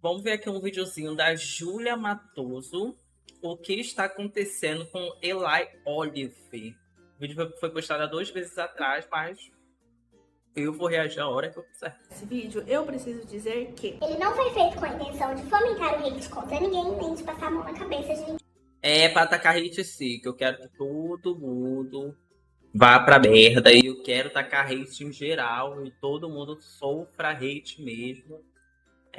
Vamos ver aqui um videozinho da Júlia Matoso. O que está acontecendo com Eli Olive? O vídeo foi postado há 2 meses atrás, mas eu vou reagir a hora que eu quiser. Esse vídeo, eu preciso dizer que ele não foi feito com a intenção de fomentar o hate contra ninguém, nem de passar a mão na cabeça de ninguém. É pra atacar hate sim, que eu quero que todo mundo vá pra merda. E eu quero tacar hate em geral e todo mundo sofra hate mesmo.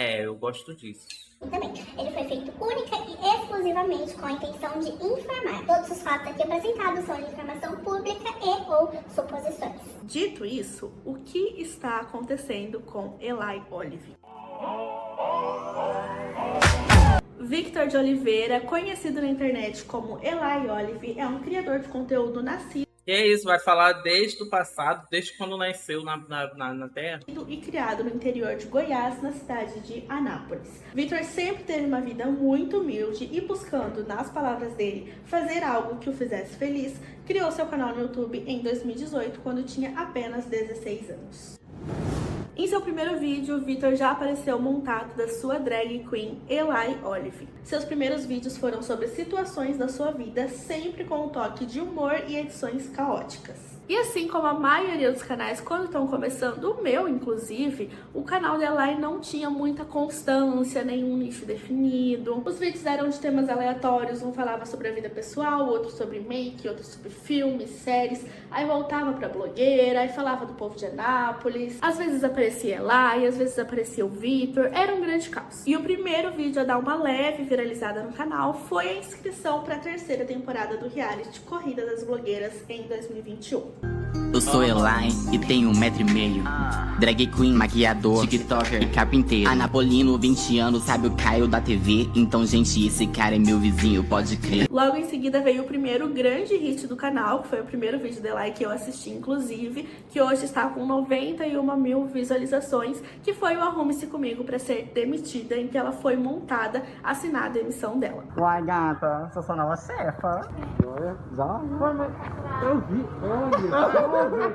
Eu gosto disso. Também, ele foi feito única e exclusivamente com a intenção de informar. Todos os fatos aqui apresentados são de informação pública e ou suposições. Dito isso, o que está acontecendo com Eli Olive? Victor de Oliveira, conhecido na internet como Eli Olive, é um criador de conteúdo nascido E é isso, vai falar desde o passado, desde quando nasceu na Terra. e criado no interior de Goiás, na cidade de Anápolis. Victor sempre teve uma vida muito humilde e buscando, nas palavras dele, fazer algo que o fizesse feliz, criou seu canal no YouTube em 2018, quando tinha apenas 16 anos. Em seu primeiro vídeo, Victor já apareceu montado da sua drag queen Eli Olive. Seus primeiros vídeos foram sobre situações da sua vida, sempre com um toque de humor e edições caóticas. E assim como a maioria dos canais, quando estão começando, o meu inclusive, o canal da Eli não tinha muita constância, nenhum nicho definido. Os vídeos eram de temas aleatórios, um falava sobre a vida pessoal, outro sobre make, outro sobre filmes, séries, aí voltava pra blogueira, aí falava do povo de Anápolis, às vezes aparecia Eli, às vezes aparecia o Victor, era um grande caos. E o primeiro vídeo a dar uma leve viralizada no canal foi a inscrição para a 3ª temporada do reality Corrida das Blogueiras em 2021. Eu sou Eli e tenho 1,5 m. Drag queen, maquiador, tiktoker e carpinteiro. Anapolino, 20 anos, sabe o Caio da TV? Então, gente, esse cara é meu vizinho, pode crer. Logo em seguida veio o primeiro grande hit do canal, que foi o primeiro vídeo da Eli que eu assisti, inclusive, que hoje está com 91 mil visualizações, que foi o Arrume-se Comigo pra Ser Demitida, em que ela foi montada, assinada a demissão dela. Uai, gata, sou sua nova chefa. Eu vi,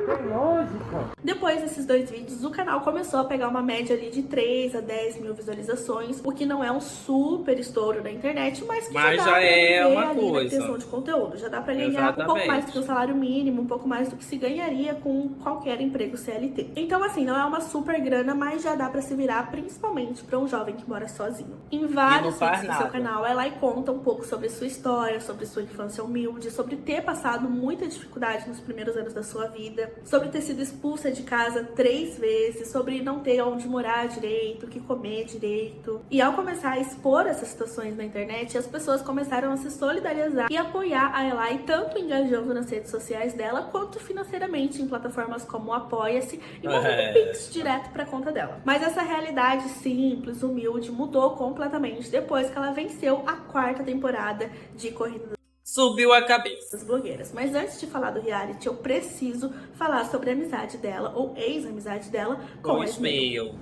tem lógica. Depois desses 2 vídeos, o canal começou a pegar uma média ali de 3 a 10 mil visualizações, o que não é um super estouro na internet, mas que já dá pra é viver uma ali coisa. na criação de conteúdo. Já dá pra ganhar um pouco mais do que o salário mínimo, um pouco mais do que se ganharia com qualquer emprego CLT. Então, assim, não é uma super grana, mas já dá pra se virar, principalmente pra um jovem que mora sozinho. Em vários vídeos do seu canal, ela conta um pouco sobre sua história, sobre sua infância humilde, sobre ter passado muita dificuldade nos primeiros anos da sua vida, sobre ter sido expulsa de casa 3 vezes, sobre não ter onde morar direito, o que comer direito. E ao começar a expor essas situações na internet, as pessoas começaram a se solidarizar e apoiar a Eli, tanto engajando nas redes sociais dela, quanto financeiramente em plataformas como o Apoia-se e mandando pix direto pra conta dela. Mas essa realidade simples, humilde, mudou completamente depois que ela venceu a 4ª temporada de Corrida Subiu a cabeça. das Blogueiras. Mas antes de falar do reality, eu preciso falar sobre a amizade dela, ou ex-amizade dela, com a Ismael.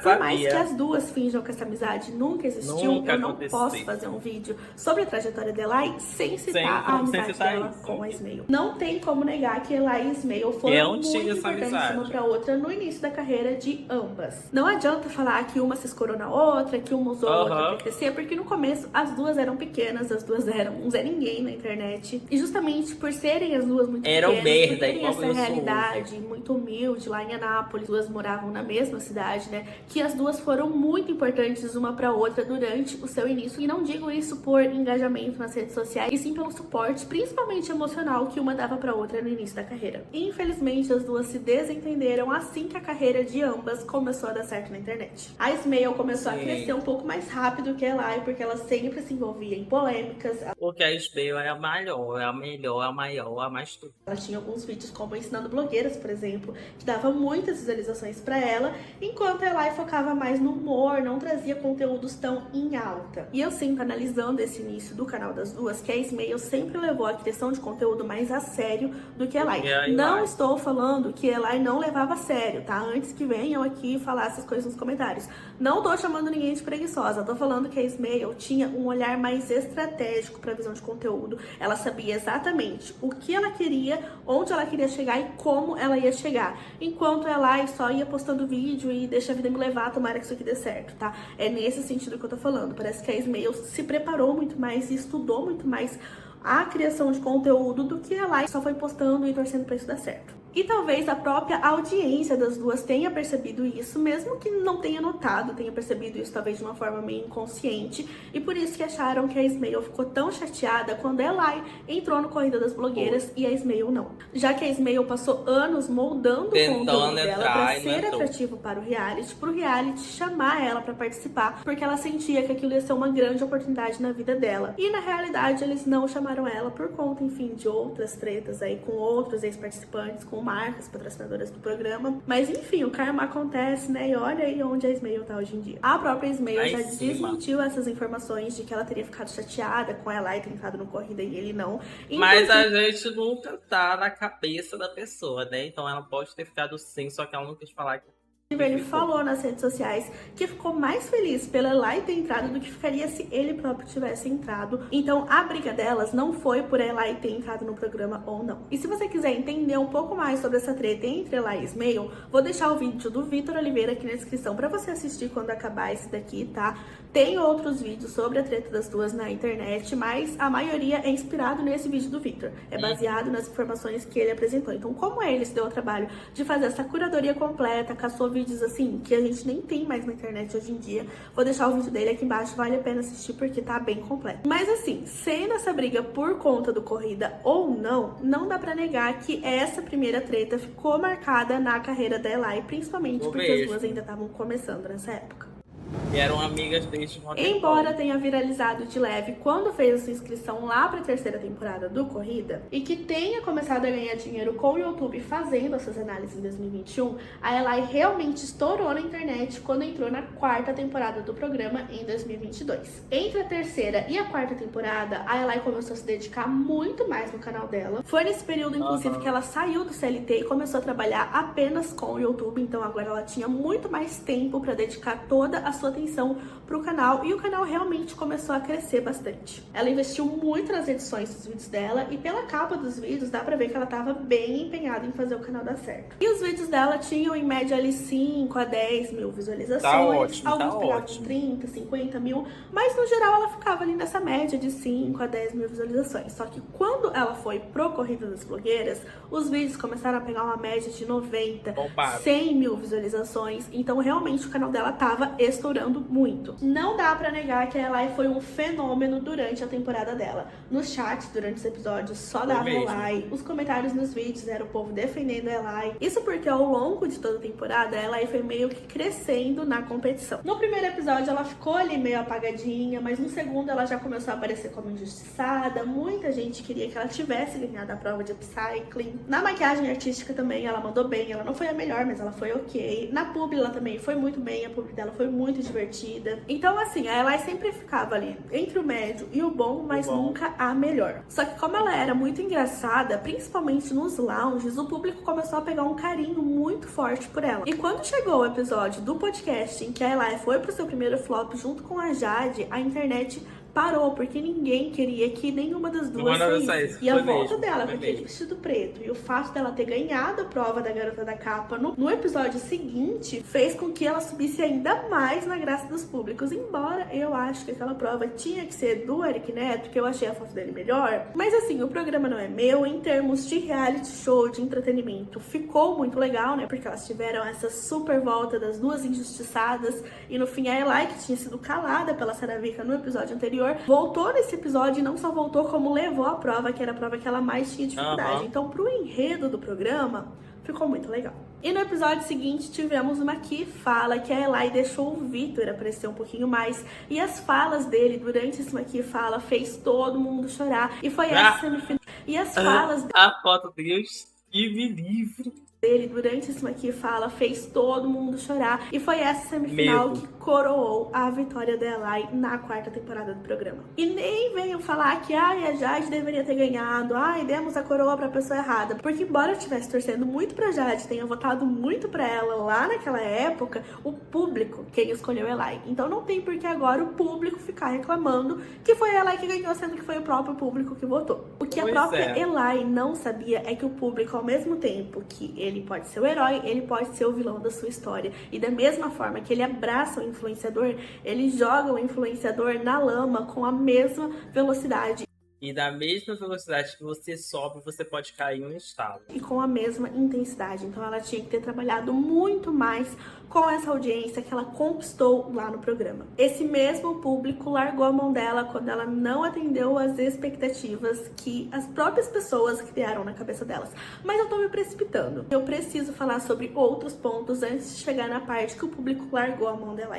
Por mais que as duas finjam que essa amizade nunca existiu, eu não posso fazer um vídeo sobre a trajetória de Eli sem citar a amizade dela com a Ismael. Não tem como negar que Eli e Ismael foram muito importantes uma pra outra no início da carreira de ambas. Não adianta falar que uma se escorou na outra, que uma usou a outra pra crescer, porque no começo as duas eram pequenas, as duas eram um Zé Ninguém na internet. E justamente por serem as duas muito pequenas, por terem essa realidade muito humilde lá em Anápolis, duas moravam na mesma cidade, né, que as duas foram muito importantes uma para outra durante o seu início. E não digo isso por engajamento nas redes sociais, e sim pelo suporte, principalmente emocional, que uma dava para outra no início da carreira. E, infelizmente, as duas se desentenderam assim que a carreira de ambas começou a dar certo na internet. A Ismael começou a crescer um pouco mais rápido que a Eli, porque ela sempre se envolvia em polêmicas. Porque a Ismael é a melhor, é a melhor, a maior, a mais tudo. Ela tinha alguns vídeos como Ensinando Blogueiras, por exemplo, que dava muitas visualizações para ela, enquanto a Eli focava mais no humor, não trazia conteúdos tão em alta. E eu sinto, analisando esse início do canal das duas, que a Ismael sempre levou a criação de conteúdo mais a sério do que a Eli. Não estou falando que a Eli não levava a sério, tá? Antes que venham aqui falar essas coisas nos comentários. Não tô chamando ninguém de preguiçosa, tô falando que a Ismael tinha um olhar mais estratégico para a visão de conteúdo. Ela sabia exatamente o que ela queria, onde ela queria chegar e como ela ia chegar. Enquanto a Eli só ia postando vídeo e deixa a vida me levar, tomara que isso aqui dê certo, tá? É nesse sentido que eu tô falando. Parece que a Smayle se preparou muito mais e estudou muito mais a criação de conteúdo do que ela só foi postando e torcendo pra isso dar certo. E talvez a própria audiência das duas tenha percebido isso, mesmo que não tenha notado, tenha percebido isso talvez de uma forma meio inconsciente, e por isso que acharam que a Smayle ficou tão chateada quando a Eli entrou no Corrida das Blogueiras e a Smayle não. Já que a Smayle passou anos moldando o conteúdo dela pra ser atrativo para o reality, pro reality chamar ela pra participar, porque ela sentia que aquilo ia ser uma grande oportunidade na vida dela. E na realidade eles não chamaram ela por conta, enfim, de outras tretas aí com outros ex-participantes, com marcas patrocinadoras do programa. Mas enfim, o karma acontece, né? E olha aí onde a Smayle tá hoje em dia. A própria Smayle já desmentiu essas informações de que ela teria ficado chateada com ela e ter entrado no Corrida e ele não. Mas a gente nunca tá na cabeça da pessoa, né? Então ela pode ter ficado sim, só que ela não quis falar que ele falou nas redes sociais que ficou mais feliz pela Eli ter entrado do que ficaria se ele próprio tivesse entrado. Então a briga delas não foi por Eli ter entrado no programa ou não. E se você quiser entender um pouco mais sobre essa treta entre Eli e Smayle, vou deixar o vídeo do Vitor Oliveira aqui na descrição pra você assistir quando acabar esse daqui, tá? Tem outros vídeos sobre a treta das duas na internet, mas a maioria é inspirado nesse vídeo do Vitor. É baseado nas informações que ele apresentou. Então, como ele se deu o trabalho de fazer essa curadoria completa, caçou vídeos assim, que a gente nem tem mais na internet hoje em dia, vou deixar o vídeo dele aqui embaixo, vale a pena assistir porque tá bem completo. Mas assim, sendo essa briga por conta do Corrida ou não, não dá pra negar que essa primeira treta ficou marcada na carreira da Eli, principalmente porque as duas ainda estavam começando nessa época. E eram amigas desde uma Embora tenha viralizado de leve quando fez a sua inscrição lá pra terceira temporada do Corrida, e que tenha começado a ganhar dinheiro com o YouTube fazendo essas análises em 2021, a Eli realmente estourou na internet quando entrou na quarta temporada do programa em 2022. Entre a terceira e a quarta temporada, a Eli começou a se dedicar muito mais no canal dela. Foi nesse período, inclusive, que ela saiu do CLT e começou a trabalhar apenas com o YouTube, então agora ela tinha muito mais tempo pra dedicar toda a sua atenção pro canal, e o canal realmente começou a crescer bastante. Ela investiu muito nas edições dos vídeos dela, e pela capa dos vídeos dá pra ver que ela tava bem empenhada em fazer o canal dar certo. E os vídeos dela tinham em média ali 5 a 10 mil visualizações, alguns pegavam 30, 50 mil, mas no geral ela ficava ali nessa média de 5 a 10 mil visualizações. Só que quando ela foi pro Corrida das Blogueiras, os vídeos começaram a pegar uma média de 90, 100 mil visualizações, então realmente o canal dela tava estourando muito. Não dá pra negar que a Eli foi um fenômeno durante a temporada dela. No chat, durante os episódios, só dava Eli. Os comentários nos vídeos era o povo defendendo a Eli. Isso porque ao longo de toda a temporada, a Eli foi meio que crescendo na competição. No primeiro episódio, ela ficou ali meio apagadinha, mas no segundo ela já começou a aparecer como injustiçada. Muita gente queria que ela tivesse ganhado a prova de upcycling. Na maquiagem artística também, ela mandou bem. Ela não foi a melhor, mas ela foi ok. Na publi, ela também foi muito bem. A publi dela foi muito divertida. Então, assim, a Eli sempre ficava ali entre o médio e o bom, mas nunca a melhor. Só que como ela era muito engraçada, principalmente nos lounges, o público começou a pegar um carinho muito forte por ela. E quando chegou o episódio do podcast em que a Eli foi pro seu primeiro flop junto com a Jade, a internet parou, porque ninguém queria que nenhuma das duas saísse. E a volta dela com aquele vestido preto e o fato dela ter ganhado a prova da Garota da Capa no episódio seguinte fez com que ela subisse ainda mais na graça dos públicos. Embora eu acho que aquela prova tinha que ser do Eric Neto, que eu achei a foto dele melhor. Mas assim, o programa não é meu. Em termos de reality show, de entretenimento, ficou muito legal, né? Porque elas tiveram essa super volta das duas injustiçadas. E no fim a Eli, que tinha sido calada pela Saravica no episódio anterior, voltou nesse episódio e não só voltou, como levou a prova, que era a prova que ela mais tinha dificuldade. Então, pro enredo do programa, ficou muito legal. E no episódio seguinte, tivemos uma que fala que a Eli deixou o Vitor aparecer um pouquinho mais. E as falas dele durante esse Maqui Fala fez todo mundo chorar. E foi essa semifinal. E as falas a foto Deus e me livre dele durante esse Maqui Fala fez todo mundo chorar. E foi essa semifinal que coroou a vitória da Eli na 4ª temporada do programa. E nem venham falar que a Jade deveria ter ganhado, demos a coroa pra pessoa errada. Porque embora eu estivesse torcendo muito pra Jade, tenha votado muito pra ela lá naquela época, o público quem escolheu Eli. Então não tem por que agora o público ficar reclamando que foi a Eli que ganhou, sendo que foi o próprio público que votou. O que a própria Eli não sabia é que o público, ao mesmo tempo que ele pode ser o herói, ele pode ser o vilão da sua história. E da mesma forma que ele abraça o influenciador, ele joga o influenciador na lama com a mesma velocidade. E da mesma velocidade que você sobe, você pode cair no estalo. E com a mesma intensidade. Então ela tinha que ter trabalhado muito mais com essa audiência que ela conquistou lá no programa. Esse mesmo público largou a mão dela quando ela não atendeu às expectativas que as próprias pessoas criaram na cabeça delas. Mas eu tô me precipitando. Eu preciso falar sobre outros pontos antes de chegar na parte que o público largou a mão dela.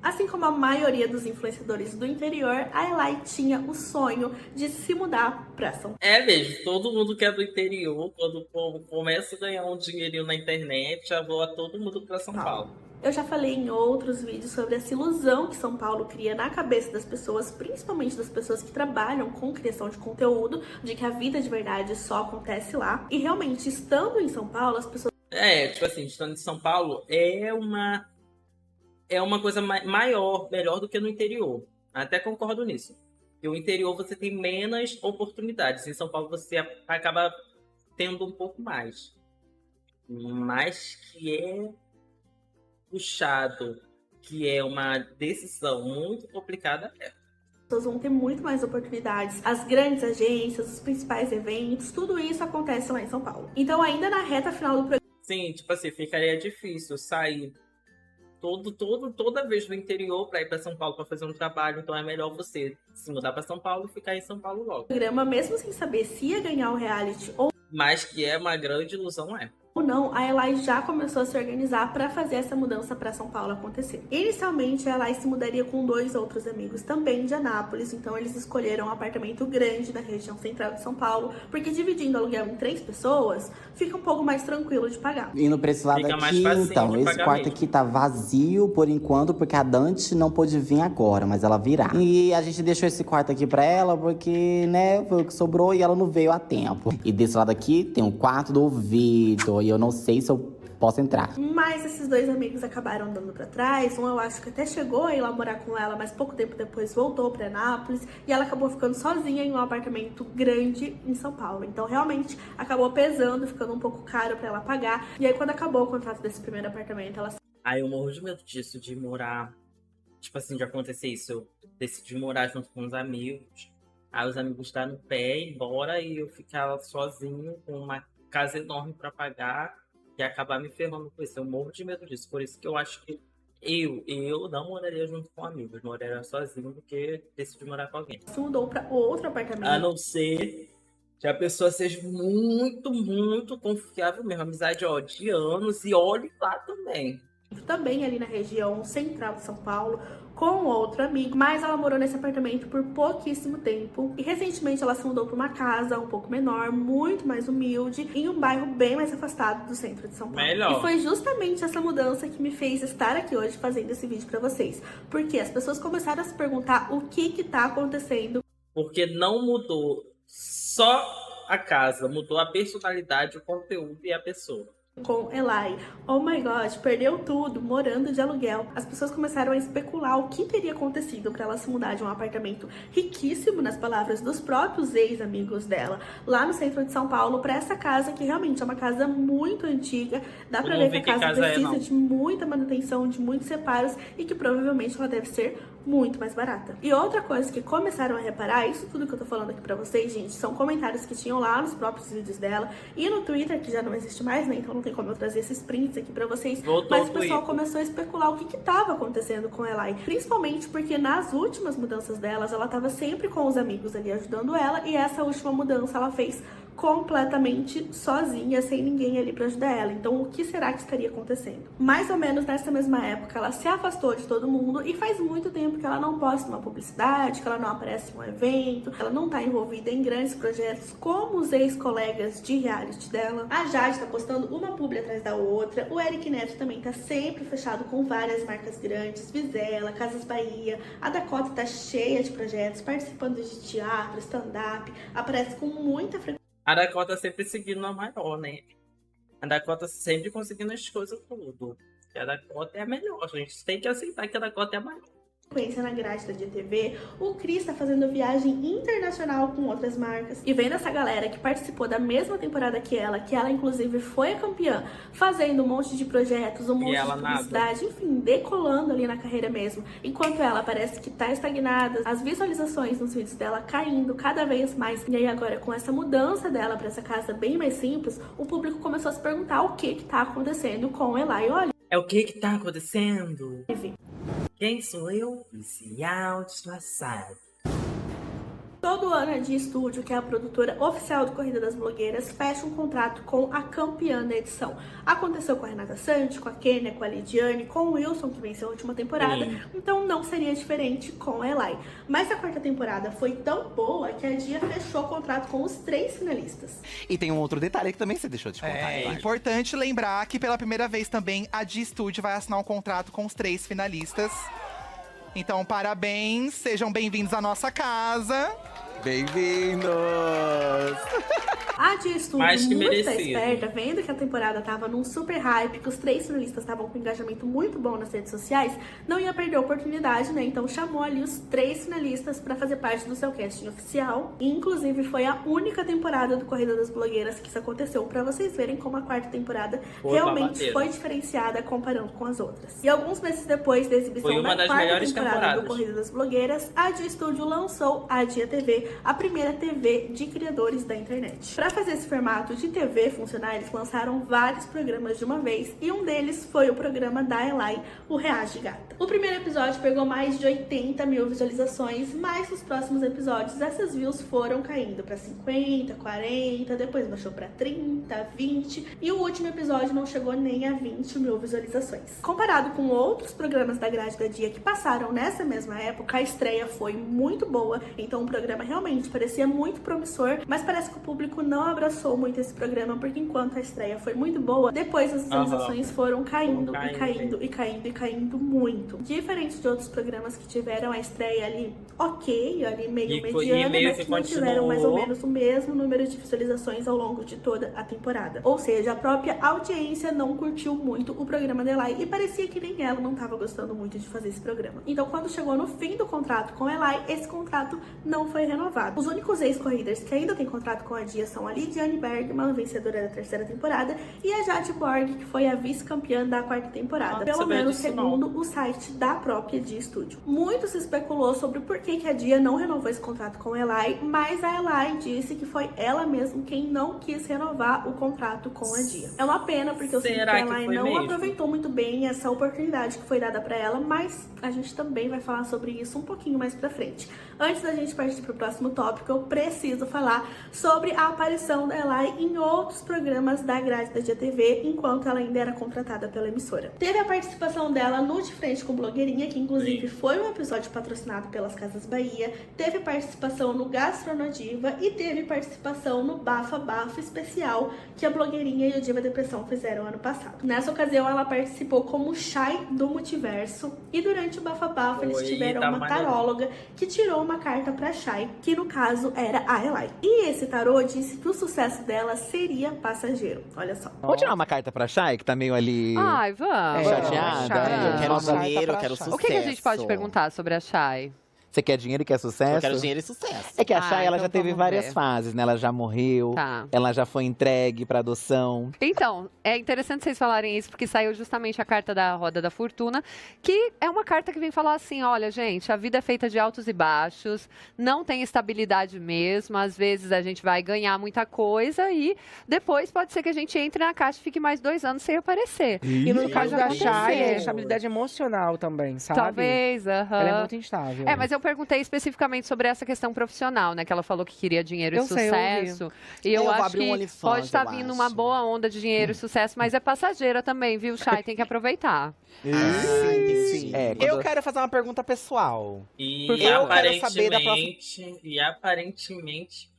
Assim como a maioria dos influenciadores do interior, a Eli tinha o sonho de se mudar pra São Paulo. É mesmo, todo mundo que é do interior, quando começa a ganhar um dinheirinho na internet, já voa todo mundo pra São Paulo. Eu já falei em outros vídeos sobre essa ilusão que São Paulo cria na cabeça das pessoas, principalmente das pessoas que trabalham com criação de conteúdo, de que a vida de verdade só acontece lá. E realmente, estando em São Paulo, as pessoas... estando em São Paulo é uma coisa melhor do que no interior. Até concordo nisso. E o interior você tem menos oportunidades. Em São Paulo você acaba tendo um pouco mais. Mas que é puxado, que é uma decisão muito complicada. As pessoas vão ter muito mais oportunidades. As grandes agências, os principais eventos, tudo isso acontece lá em São Paulo. Então ainda na reta final do programa... Sim, ficaria difícil sair toda vez do interior para ir para São Paulo para fazer um trabalho, então é melhor você se mudar para São Paulo e ficar em São Paulo logo. Programa, mesmo sem saber se ia ganhar o reality ou... Mas que é uma grande ilusão, ou não, a Eli já começou a se organizar para fazer essa mudança para São Paulo acontecer. Inicialmente, a Eli se mudaria com 2 outros amigos também de Anápolis, então eles escolheram um apartamento grande na região central de São Paulo, porque dividindo aluguel em 3 pessoas, fica um pouco mais tranquilo de pagar. Indo pra esse lado aqui, então, esse quarto aqui tá vazio por enquanto, porque a Dante não pôde vir agora, mas ela virá. E a gente deixou esse quarto aqui pra ela, porque, né, foi o que sobrou e ela não veio a tempo. E desse lado aqui tem o quarto do Vitor, e eu não sei se eu posso entrar. Mas esses 2 amigos acabaram dando pra trás. Um eu acho que até chegou a ir lá morar com ela, mas pouco tempo depois voltou pra Anápolis. E ela acabou ficando sozinha em um apartamento grande em São Paulo. Então realmente acabou pesando, ficando um pouco caro pra ela pagar. E aí quando acabou o contrato desse primeiro apartamento, ela... Aí eu morro de medo disso, de morar... de acontecer isso. Eu decidi morar junto com os amigos. Aí os amigos dar no pé, ir embora, e eu ficar sozinho com uma casa enorme pra pagar e acabar me ferrando com isso. Eu morro de medo disso. Por isso que eu acho que eu não moraria junto com amigos. Moraria sozinho do que decidir morar com alguém. Se mudou pra outro apartamento. A não ser que a pessoa seja muito, muito confiável mesmo. Amizade de anos, e olhe lá também. Também ali na região central de São Paulo, com outro amigo, mas ela morou nesse apartamento por pouquíssimo tempo e recentemente ela se mudou para uma casa um pouco menor, muito mais humilde, em um bairro bem mais afastado do centro de São Paulo. Melhor. E foi justamente essa mudança que me fez estar aqui hoje fazendo esse vídeo para vocês, porque as pessoas começaram a se perguntar o que tá acontecendo. Porque não mudou só a casa, mudou a personalidade, o conteúdo e a pessoa. Com Eli. Oh my god, perdeu tudo, morando de aluguel. As pessoas começaram a especular o que teria acontecido para ela se mudar de um apartamento riquíssimo, nas palavras dos próprios ex-amigos dela, lá no centro de São Paulo, para essa casa que realmente é uma casa muito antiga. Dá pra ver que a casa precisa de muita manutenção, de muitos reparos e que provavelmente ela deve ser muito mais barata. E outra coisa que começaram a reparar, isso tudo que eu tô falando aqui pra vocês, gente, são comentários que tinham lá nos próprios vídeos dela e no Twitter, que já não existe mais, né? Então não tem como eu trazer esses prints aqui pra vocês. Mas o pessoal começou a especular o que tava acontecendo com ela. E principalmente porque nas últimas mudanças delas, ela tava sempre com os amigos ali ajudando ela, e essa última mudança ela fez completamente sozinha, sem ninguém ali pra ajudar ela. Então, o que será que estaria acontecendo? Mais ou menos nessa mesma época, ela se afastou de todo mundo e faz muito tempo que ela não posta uma publicidade, que ela não aparece em um evento, ela não tá envolvida em grandes projetos como os ex-colegas de reality dela. A Jade tá postando uma publi atrás da outra, o Eric Neto também tá sempre fechado com várias marcas grandes, Vizela, Casas Bahia, a Dakota tá cheia de projetos, participando de teatro, stand-up, aparece com muita frequência. A Dakota sempre seguindo a maior, né? A Dakota sempre conseguindo as coisas tudo. E a Dakota é a melhor, a gente tem que aceitar que a Dakota é a maior. Na grade da GTV, o Cris tá fazendo viagem internacional com outras marcas. E vendo essa galera que participou da mesma temporada que ela inclusive foi a campeã, fazendo um monte de projetos, um monte de publicidade, enfim, decolando ali na carreira mesmo. Enquanto ela parece que tá estagnada, as visualizações nos vídeos dela caindo cada vez mais. E aí agora, com essa mudança dela pra essa casa bem mais simples, o público começou a se perguntar o que tá acontecendo com Eli Olive. É o que tá acontecendo? Quem sou eu? Policial disfarçado. Todo ano a Dia Studio, que é a produtora oficial do Corrida das Blogueiras, fecha um contrato com a campeã da edição. Aconteceu com a Renata Santi, com a Kênia, com a Lidiane, com o Wilson, que venceu a última temporada. Então não seria diferente com a Eli. Mas a quarta temporada foi tão boa que a Dia fechou o contrato com os 3 finalistas. E tem um outro detalhe que também você deixou de contar. É importante lembrar que pela primeira vez também a Dia Studio vai assinar um contrato com os 3 finalistas. Então, parabéns, sejam bem-vindos à nossa casa. Bem-vindos! A Dia Studio, muito esperta, vendo que a temporada tava num super hype, que os 3 finalistas estavam com um engajamento muito bom nas redes sociais, não ia perder a oportunidade, né? Então chamou ali os 3 finalistas pra fazer parte do seu casting oficial. E, inclusive, foi a única temporada do Corrida das Blogueiras que isso aconteceu, pra vocês verem como a quarta temporada realmente foi diferenciada comparando com as outras. E alguns meses depois da exibição da quarta temporada do Corrida das Blogueiras, a Dia Studio lançou a Dia TV, a primeira TV de criadores da internet. Para fazer esse formato de TV funcionar, eles lançaram vários programas de uma vez e um deles foi o programa da Eli, o Reage Gata. O primeiro episódio pegou mais de 80 mil visualizações, mas nos próximos episódios essas views foram caindo para 50, 40, depois baixou para 30, 20 e o último episódio não chegou nem a 20 mil visualizações. Comparado com outros programas da grade da Dia que passaram nessa mesma época, a estreia foi muito boa, então o programa realmente parecia muito promissor, mas parece que o público não abraçou muito esse programa, porque enquanto a estreia foi muito boa, depois as visualizações foram caindo e caindo e caindo e caindo muito. Diferente de outros programas que tiveram a estreia ali ok, ali meio mediana, mas que não tiveram mais ou menos o mesmo número de visualizações ao longo de toda a temporada. Ou seja, a própria audiência não curtiu muito o programa da Eli e parecia que nem ela não estava gostando muito de fazer esse programa. Então, quando chegou no fim do contrato com a Eli, esse contrato não foi renovado. Os únicos ex-corriders que ainda têm contrato com a Dia são a Lidiane Bergman, vencedora da 3ª temporada, e a Jade Borg, que foi a vice-campeã da 4ª temporada. Pelo menos segundo o site da própria Dia Studio. Muito se especulou sobre o porquê que a Dia não renovou esse contrato com a Eli, mas a Eli disse que foi ela mesma quem não quis renovar o contrato com a Dia. É uma pena, porque eu sinto que a Eli não aproveitou muito bem essa oportunidade que foi dada pra ela, mas a gente também vai falar sobre isso um pouquinho mais pra frente. Antes da gente partir pro próximo tópico, eu preciso falar sobre a aparição da Eli em outros programas da grade da Dia TV, enquanto ela ainda era contratada pela emissora. Teve a participação dela no De Frente com Blogueirinha, que inclusive foi um episódio patrocinado pelas Casas Bahia, teve participação no Gastronodiva e teve participação no Bafa Bafo especial que a Blogueirinha e o Diva Depressão fizeram ano passado. Nessa ocasião, ela participou como Shai do Multiverso e durante o Bafa Bafo eles tiveram uma taróloga que tirou uma carta pra Shai, que no caso era a Eli. E esse tarô disse que o sucesso dela seria passageiro. Olha só. Vamos tirar uma carta pra Shai, que tá meio ali... Ai, vamos. Chateada? Eu quero dinheiro, eu quero sucesso. O que a gente pode perguntar sobre a Shai? Você quer dinheiro e quer sucesso? Eu quero dinheiro e sucesso. É que a Shai, ela já teve várias fases, né? Ela já morreu, ela já foi entregue pra adoção. Então, é interessante vocês falarem isso, porque saiu justamente a carta da Roda da Fortuna, que é uma carta que vem falar assim, olha, gente, a vida é feita de altos e baixos, não tem estabilidade mesmo, às vezes a gente vai ganhar muita coisa e depois pode ser que a gente entre na caixa e fique mais 2 anos sem aparecer. E no caso da Shai, é estabilidade emocional também, sabe? Talvez, Ela é muito instável. Mas eu perguntei especificamente sobre essa questão profissional, né? Que ela falou que queria dinheiro e sucesso. E eu acho que pode estar vindo uma boa onda de dinheiro e sucesso, mas é passageira também, viu, Chay? Tem que aproveitar. Sim. Eu quero fazer uma pergunta pessoal. E aparentemente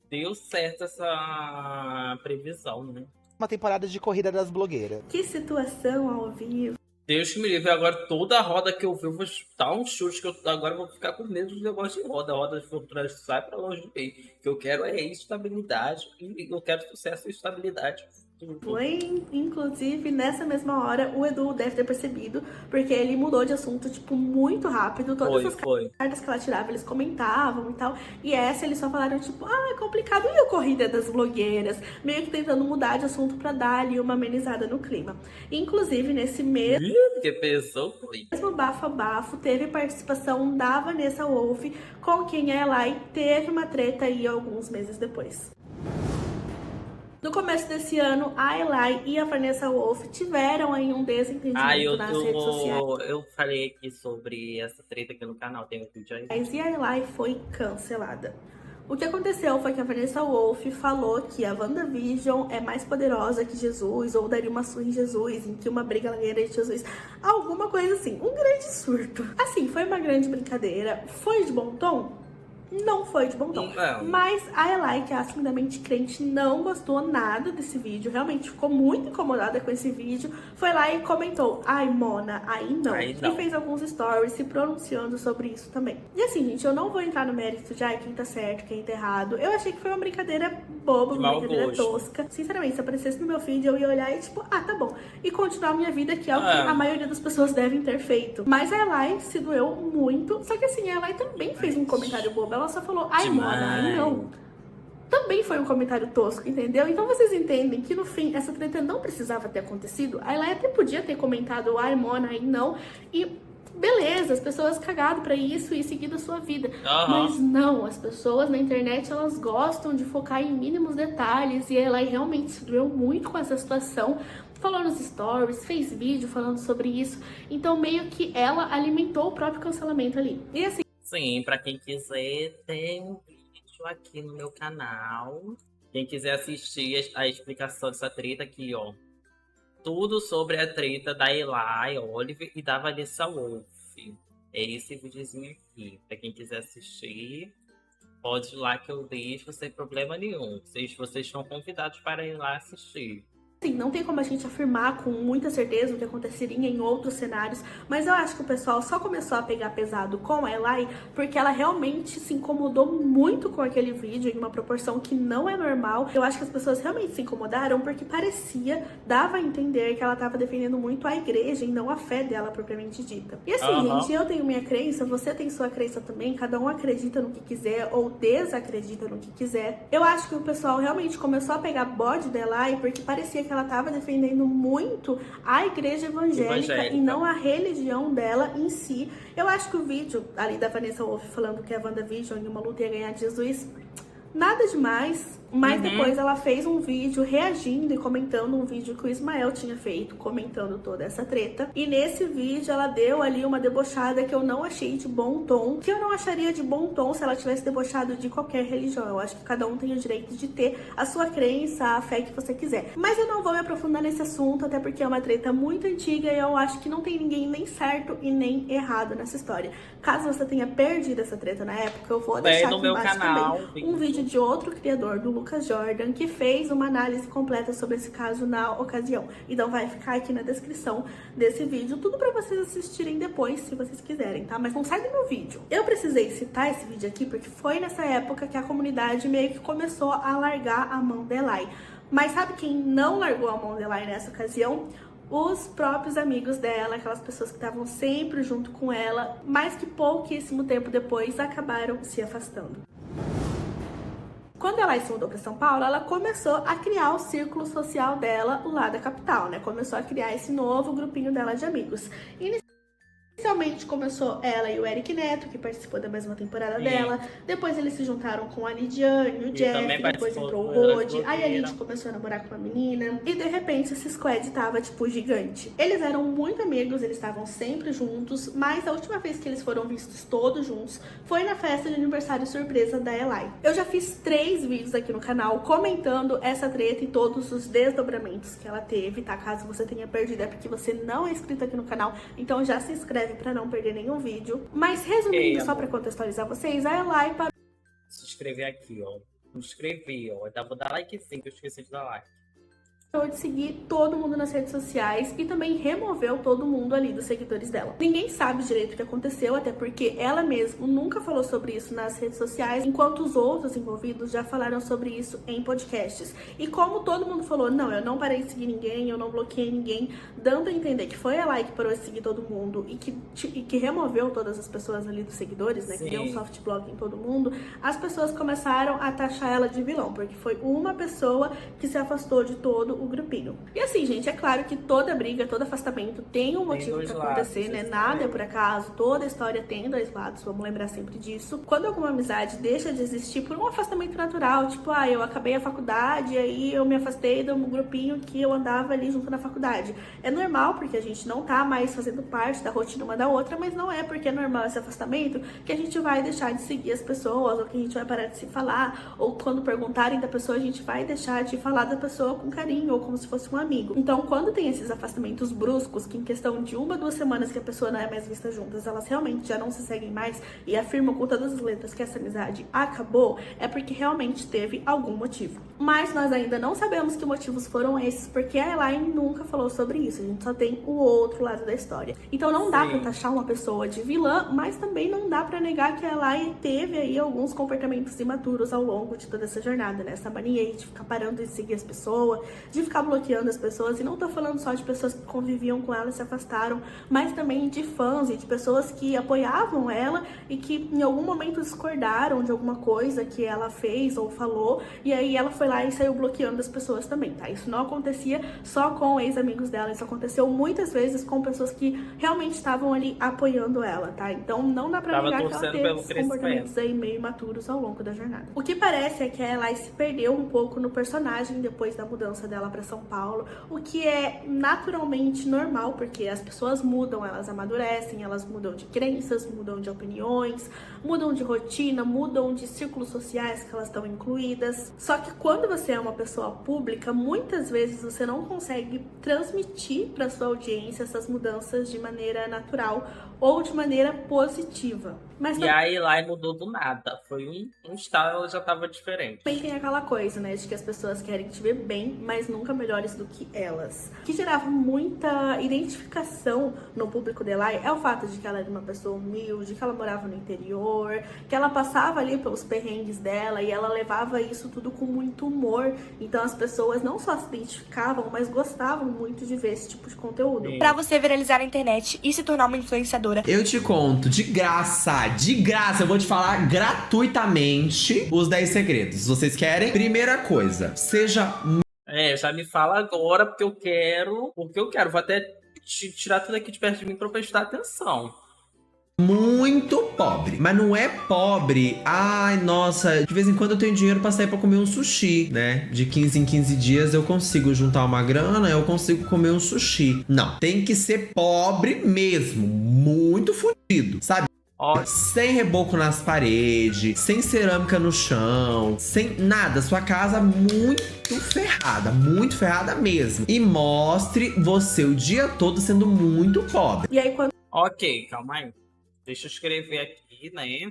deu certo essa previsão, né? Uma temporada de corrida das blogueiras. Que situação ao vivo. Deus que me livre, agora toda a roda que eu vi, eu vou dar um chute, que eu agora vou ficar com medo de negócio de roda. A roda de fortuna sai pra longe de mim. O que eu quero é estabilidade, e eu quero sucesso e estabilidade. Foi, inclusive, nessa mesma hora, o Edu deve ter percebido, porque ele mudou de assunto, tipo, muito rápido. Todas as cartas que ela tirava, eles comentavam e tal. E essa, eles só falaram, tipo, é complicado. E a corrida das blogueiras? Meio que tentando mudar de assunto pra dar ali uma amenizada no clima. Inclusive, nesse mesmo bafo-bafo, teve participação da Vanessa Wolff, com quem a Eli teve uma treta aí alguns meses depois. No começo desse ano, a Eli e a Vanessa Wolff tiveram aí um desentendimento nas redes sociais. Eu falei aqui sobre essa treta aqui no canal, tem um vídeo aí. E a Eli foi cancelada. O que aconteceu foi que a Vanessa Wolff falou que a WandaVision é mais poderosa que Jesus, ou daria uma surra em Jesus, em que uma briga ela ganharia de Jesus. Alguma coisa assim, um grande surto. Assim, foi uma grande brincadeira. Foi de bom tom? Não foi de bom tom. Mas a Eli, que é assumidamente crente, não gostou nada desse vídeo. Realmente ficou muito incomodada com esse vídeo. Foi lá e comentou, ai Mona, aí não. E fez alguns stories se pronunciando sobre isso também. E assim, gente, eu não vou entrar no mérito de quem tá certo, quem tá errado. Eu achei que foi uma brincadeira boba, uma brincadeira tosca. Sinceramente, se aparecesse no meu feed, eu ia olhar e tipo, tá bom. E continuar a minha vida, que é o que a maioria das pessoas devem ter feito. Mas a Eli se doeu muito. Só que assim, a Eli também fez um comentário bobo. Ela só falou, ai, Mona, aí não. Também foi um comentário tosco, entendeu? Então vocês entendem que no fim, essa treta não precisava ter acontecido. A Eli até podia ter comentado, ai, Mona, aí não. E beleza, as pessoas cagaram pra isso e seguido a sua vida. Mas não, as pessoas na internet, elas gostam de focar em mínimos detalhes. E a Eli realmente se doeu muito com essa situação. Falou nos stories, fez vídeo falando sobre isso. Então meio que ela alimentou o próprio cancelamento ali. E assim, sim, pra quem quiser, tem um vídeo aqui no meu canal. Quem quiser assistir a explicação dessa treta aqui, ó. Tudo sobre a treta da Eli Oliver e da Vanessa Wolff. É esse videozinho aqui. Pra quem quiser assistir, pode ir lá que eu deixo sem problema nenhum. Vocês estão convidados para ir lá assistir. Assim, não tem como a gente afirmar com muita certeza o que aconteceria em outros cenários, mas eu acho que o pessoal só começou a pegar pesado com a Eli porque ela realmente se incomodou muito com aquele vídeo em uma proporção que não é normal. Eu acho que as pessoas realmente se incomodaram porque dava a entender que ela estava defendendo muito a igreja e não a fé dela propriamente dita. E assim, gente, eu tenho minha crença, você tem sua crença também, cada um acredita no que quiser ou desacredita no que quiser. Eu acho que o pessoal realmente começou a pegar bode da Eli porque parecia que ela estava defendendo muito a igreja evangélica e não a religião dela em si. Eu acho que o vídeo ali da Vanessa Wolff falando que a WandaVision em uma luta ia ganhar de Jesus, nada demais. Mas depois ela fez um vídeo reagindo e comentando um vídeo que o Ismael tinha feito, comentando toda essa treta. E nesse vídeo ela deu ali uma debochada que eu não achei de bom tom. Que eu não acharia de bom tom se ela tivesse debochado de qualquer religião. Eu acho que cada um tem o direito de ter a sua crença, a fé que você quiser. Mas eu não vou me aprofundar nesse assunto, até porque é uma treta muito antiga e eu acho que não tem ninguém nem certo e nem errado nessa história. Caso você tenha perdido essa treta na época, eu vou deixar aqui embaixo também um vídeo de outro criador, do Lucas Jordan, que fez uma análise completa sobre esse caso na ocasião. Então vai ficar aqui na descrição desse vídeo, tudo pra vocês assistirem depois, se vocês quiserem, tá? Mas não sai do meu vídeo. Eu precisei citar esse vídeo aqui porque foi nessa época que a comunidade meio que começou a largar a mão da Eli. Mas sabe quem não largou a mão da Eli nessa ocasião? Os próprios amigos dela, aquelas pessoas que estavam sempre junto com ela, mas que pouquíssimo tempo depois acabaram se afastando. Quando ela se mudou para São Paulo, ela começou a criar o círculo social dela lá da capital, né? Começou a criar esse novo grupinho dela de amigos. Inicialmente começou ela e o Eric Neto, que participou da mesma temporada dela. Depois eles se juntaram com a Lidiane, o Jeff, depois entrou o Rod. Aí a Lid começou a namorar com uma menina. E de repente esse squad tava, tipo, gigante. Eles eram muito amigos, eles estavam sempre juntos. Mas a última vez que eles foram vistos todos juntos foi na festa de aniversário surpresa da Eli. Eu já fiz 3 vídeos aqui no canal comentando essa treta e todos os desdobramentos que ela teve, tá? Caso você tenha perdido, é porque você não é inscrito aqui no canal. Então já se inscreve pra não perder nenhum vídeo. Mas resumindo, só pra contextualizar vocês, a Eli parou... Se inscrever aqui, ó. Me inscrever, ó. Vou dar like sim, que eu esqueci de dar like. De seguir todo mundo nas redes sociais e também removeu todo mundo ali dos seguidores dela. Ninguém sabe direito o que aconteceu, até porque ela mesma nunca falou sobre isso nas redes sociais, enquanto os outros envolvidos já falaram sobre isso em podcasts. E como todo mundo falou, não, eu não parei de seguir ninguém, eu não bloqueei ninguém, dando a entender que foi ela que parou de seguir todo mundo e que removeu todas as pessoas ali dos seguidores, né, que deu um soft block em todo mundo, as pessoas começaram a taxar ela de vilão, porque foi uma pessoa que se afastou de todo o grupinho. E assim, gente, é claro que toda briga, todo afastamento tem um motivo pra acontecer, né? Nada é por acaso, toda história tem 2 lados, vamos lembrar sempre disso. Quando alguma amizade deixa de existir por um afastamento natural, tipo, eu acabei a faculdade e aí eu me afastei do grupinho que eu andava ali junto na faculdade. É normal, porque a gente não tá mais fazendo parte da rotina uma da outra, mas não é porque é normal esse afastamento que a gente vai deixar de seguir as pessoas, ou que a gente vai parar de se falar, ou quando perguntarem da pessoa, a gente vai deixar de falar da pessoa com carinho, ou como se fosse um amigo. Então, quando tem esses afastamentos bruscos, que em questão de 1 ou 2 semanas que a pessoa não é mais vista juntas, elas realmente já não se seguem mais e afirmam com todas as letras que essa amizade acabou, é porque realmente teve algum motivo. Mas nós ainda não sabemos que motivos foram esses, porque a Elaine nunca falou sobre isso. A gente só tem o outro lado da história. Então não dá pra taxar uma pessoa de vilã, mas também não dá pra negar que a Elaine teve aí alguns comportamentos imaturos ao longo de toda essa jornada, né? Essa mania aí de ficar parando de seguir as pessoas, de ficar bloqueando as pessoas, e não tô falando só de pessoas que conviviam com ela e se afastaram, mas também de fãs e de pessoas que apoiavam ela e que em algum momento discordaram de alguma coisa que ela fez ou falou, e aí ela foi lá e saiu bloqueando as pessoas também, tá? Isso não acontecia só com ex-amigos dela, isso aconteceu muitas vezes com pessoas que realmente estavam ali apoiando ela, tá? Então não dá pra negar que ela teve esses comportamentos aí meio imaturos ao longo da jornada. O que parece é que ela se perdeu um pouco no personagem depois da mudança dela pra São Paulo, o que é naturalmente normal, porque as pessoas mudam, elas amadurecem, elas mudam de crenças, mudam de opiniões, mudam de rotina, mudam de círculos sociais que elas estão incluídas. Só que quando você é uma pessoa pública, muitas vezes você não consegue transmitir para sua audiência essas mudanças de maneira natural ou de maneira positiva. Mas e a Eli mudou do nada. Foi um estado, ela já tava diferente. Também tem aquela coisa, né, de que as pessoas querem te ver bem, mas nunca melhores do que elas. O que gerava muita identificação no público dela é o fato de que ela era uma pessoa humilde, que ela morava no interior, que ela passava ali pelos perrengues dela e ela levava isso tudo com muito humor. Então as pessoas não só se identificavam, mas gostavam muito de ver esse tipo de conteúdo. Pra você viralizar na internet e se tornar uma influenciadora, eu te conto, de graça, eu vou te falar gratuitamente os 10 segredos. Vocês querem? Primeira coisa, seja... já me fala agora, porque eu quero. Vou até tirar tudo aqui de perto de mim pra prestar atenção. Muito pobre, mas não é pobre, ai, nossa, de vez em quando eu tenho dinheiro pra sair pra comer um sushi, né? De 15 em 15 dias eu consigo juntar uma grana, eu consigo comer um sushi. Não, tem que ser pobre mesmo, muito fudido, sabe? Sem reboco nas paredes, sem cerâmica no chão, sem nada, sua casa muito ferrada mesmo. E mostre você o dia todo sendo muito pobre. E aí quando... Ok, calma aí. Deixa eu escrever aqui, né?